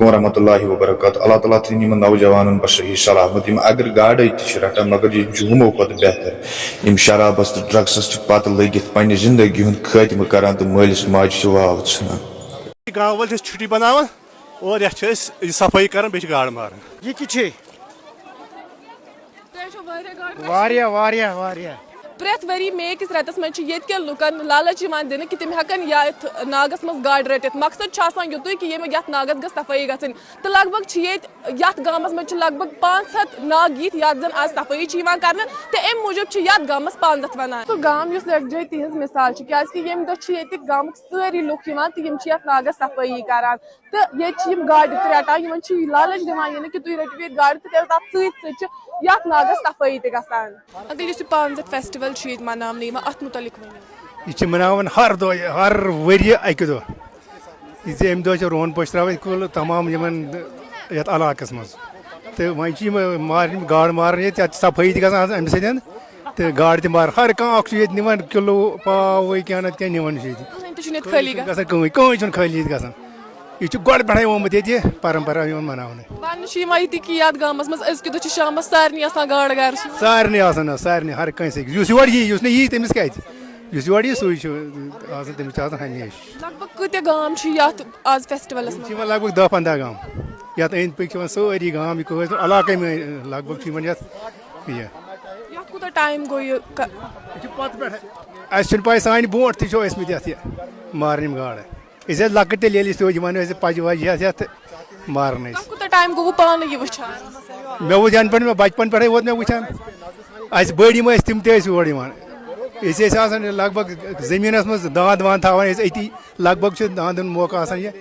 ورحمۃ اللہ وبرکاتہ. اللہ تعالیٰ تھٲیِن یِمن نوجوانن پتہٕ صحیح سلامت. یِم اگر گاڑے تہِ چھِ رٹان مگر یِم چھِ ہُمو کھۄتہٕ بہتر. یِم شرابس تہٕ ڈرگسس چھِ پتہٕ لٔگِتھ پننہِ زندگی ہُنٛد خٲتمہٕ کران تہٕ مٲلِس ماجہِ چھِ واو ژھٕنان. گاو وٲلۍ چھِ چھُٹی بناوان اور یتھ چھِ أسۍ صفٲیی کران بیٚیہِ چھِ گاڈٕ ماران. یہ کچھ واریاہ واریاہ واریاہ پریت وری مے کس رتس من یت کے لکن لالچ دن کہ تم ہکن یتھ ناگس مز گاڑ رٹت. مقصد یتھ کہ یت ناگس گھ صفائی گھن تو لگ بھگ یت گامس من لگ بھگ 500 ناگ یت یت زن آج صفائی کرنے تو ام موجود یت گامس 500 ونان. سو گام اس یکجہی تہذ مثال کیازِ کہ یم دہ یہ گامک ساری لوگ تو یت ناگس صفائی کران تو یہ گاڑ تہ رٹان ان لالچ دان کہ تھی رٹو یہ گاڑ تو تک ست یت ناگس صفائی تہ گژھان. اگر اس 500 فیسٹول منانے ات متعلق یہ مناوان ہر دہ ہر وری اکہ دہ یہ امہ دہ رون پوش ترا کل تمام یت علاقس مز تو وی گاڑ مارن یہ صفائی تہ گھان امہ سن تو گاڑ تہ مار ہر کھانا یہ نوان کلو پاو کیا نت کیا نوان گھان کہیں خالی گھان. یہ گۄڈٕ پٮ۪ٹھَے آمُت ییٚتہِ پرمپرا یِوان مناونہٕ. ونہ یہ کہ یتھ گامس مز أزکہِ دۄہ چھِ شامس سارنٕے آسان گاڈٕ گرٕ. سارنٕے آسان سارنٕے ہر کٲنٛسہِ یُس یور یی یُس نہٕ یی تٔمِس کَتہِ یُس یور یی سُے چھُ آسان تٔمِس چھُ آسان ہمیشہِ. لگ بھگ کۭتیاہ گام چھِ یتھ آز فیسٹولس چھِ یِوان لگ بگ 10-15 گام یتھ أنٛدۍ پٔکۍ چھِ یِوان سٲری گام یہِ کٲژ علاقے منٛز لگ بگ چھِ یِوان یتھ یہِ. یتھ کوٗتاہ ٹایم گوٚو یہِ چھُ پتہٕ پٮ۪ٹھٕ اَسہِ چھُنہٕ پاے سانہِ برونٛٹھ تہِ چھِ ٲسمٕتۍ یتھ یہِ مارنہِ یِم گاڈٕ. أسۍ ٲسۍ لۄکٕٹۍ تیٚلہِ ییٚلہِ أسۍ یِوان ٲسۍ پجہِ وجہِ ہٮ۪تھ یتھ ماران ٲسۍ. کوٗتاہ ٹایم گوٚو بہٕ پانہٕ یہِ وٕچھان. مےٚ ووت ینہٕ پٮ۪ٹھ مےٚ بچپن پٮ۪ٹھے ووت مےٚ وٕچھان. اَسہِ بٔڑۍ یِم ٲسۍ تِم تہِ ٲسۍ یور یِوان. أسۍ ٲسۍ آسان لگ بگ زٔمیٖنس منٛز داند وانٛد تھاوان ٲسۍ أتی لگ بگ چھُ داندن موقعہٕ آسان یہِ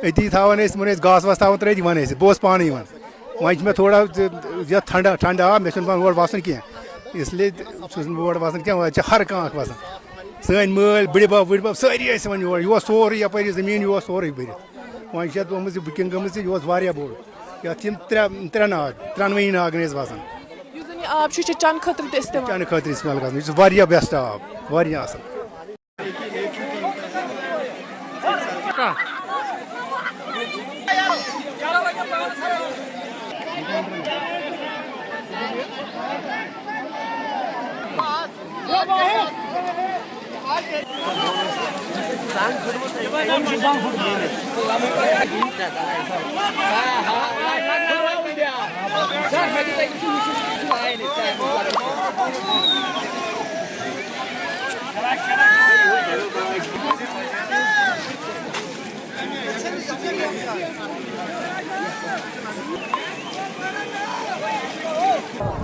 أتی تھاوان ٲسۍ تِمن ٲسۍ گاسہٕ واسہٕ تھاوان ترٲیِتھ یِوان ٲسۍ. بہٕ اوسُس پانہٕ یِوان. وۄنۍ چھِ مےٚ تھوڑا یتھ ٹھنڈٕ آب مےٚ چھُنہٕ پانہٕ اور وسُن کینٛہہ اس لیے چھُس نہٕ بہٕ اور وسان کینٛہہ. وۄنۍ چھِ ہر کانٛہہ اکھ وسان. سٲنۍ مٲلۍ بٕڈِبب وٕڈِبب سٲری ٲسۍ یِوان یور. یہِ اوس سورُے یپٲرۍ زٔمیٖن یہِ اوس سورُے بٔرِتھ. وۄنۍ چھِ یتھ آمٕژ یہِ بُکِنگ گٔمٕژ یہِ اوس واریاہ بوٚڑ. یتھ یِم ترٛےٚ ناگ 3 ناگن ٲسۍ وسان. یُس زن یہِ آب چھُ یہِ چھُ چنہٕ خٲطرٕ تہِ استعمال. چنہٕ خٲطرٕ استعمال گژھان. یہِ چھُ واریاہ بیسٹ آب واریاہ اصل.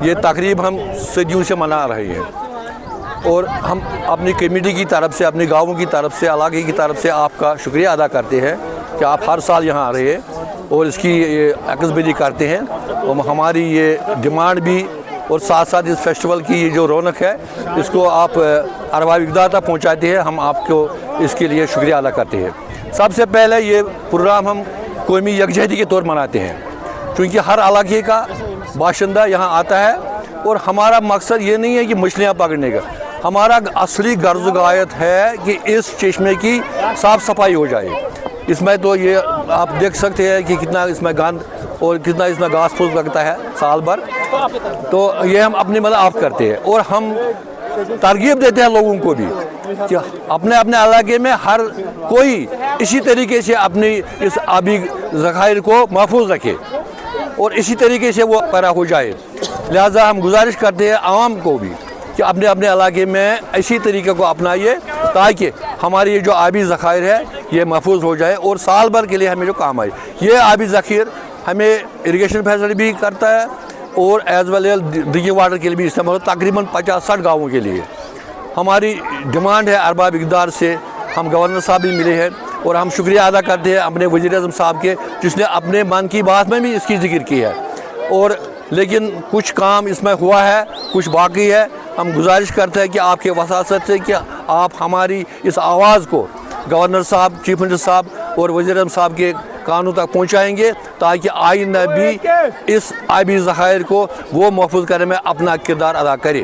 یہ تقریب ہم صدیوں سے منا رہے ہیں اور ہم اپنی کمیٹی کی طرف سے اپنے گاؤں کی طرف سے علاقے کی طرف سے آپ کا شکریہ ادا کرتے ہیں کہ آپ ہر سال یہاں آ رہے ہیں اور اس کی عکس کرتے ہیں. اور ہماری یہ ڈیمانڈ بھی اور ساتھ ساتھ اس فیسٹیول کی یہ جو رونق ہے اس کو آپ ارباب اقدار تک پہنچاتے ہیں. ہم آپ کو اس کے لیے شکریہ ادا کرتے ہیں. سب سے پہلے یہ پروگرام ہم قومی یکجہتی کے طور مناتے ہیں کیونکہ ہر علاقے کا باشندہ یہاں آتا ہے اور ہمارا مقصد یہ نہیں ہے کہ مچھلیاں پکڑنے کا. ہمارا اصلی غرض و غایت ہے کہ اس چشمے کی صاف صفائی ہو جائے. اس میں تو یہ آپ دیکھ سکتے ہیں کہ کتنا اس میں گند اور کتنا اس میں گھاس پھوس لگتا ہے سال بھر. تو یہ ہم اپنی مدد آپ کرتے ہیں اور ہم ترغیب دیتے ہیں لوگوں کو بھی کہ اپنے اپنے علاقے میں ہر کوئی اسی طریقے سے اپنی اس آبی ذخائر کو محفوظ رکھے اور اسی طریقے سے وہ پیدا ہو جائے. لہٰذا ہم گزارش کرتے ہیں عوام کو بھی کہ اپنے اپنے علاقے میں اسی طریقے کو اپنائیے تاکہ ہماری یہ جو آبی ذخائر ہے یہ محفوظ ہو جائے اور سال بھر کے لیے ہمیں جو کام آئے. یہ آبی ذخیر ہمیں اریگیشن فیسلٹی بھی کرتا ہے اور as well as drinking water کے لیے بھی استعمال ہوتا ہے. تقریباً 50-60 گاؤں کے لیے ہماری ڈیمانڈ ہے ارباب اقدار سے. ہم گورنر صاحب بھی ملے ہیں اور ہم شکریہ ادا کرتے ہیں اپنے وزیر اعظم صاحب کے جس نے اپنے من کی بات میں بھی اس کی ذکر کی ہے. اور لیکن کچھ کام اس میں ہوا ہے کچھ باقی ہے. ہم گزارش کرتے ہیں کہ آپ کے وساطت سے کہ آپ ہماری اس آواز کو گورنر صاحب چیف منسٹر صاحب اور وزیر اعظم صاحب کے کانوں تک پہنچائیں گے تاکہ آئندہ بھی اس آبی ذخائر کو وہ محفوظ کرنے میں اپنا کردار ادا کرے.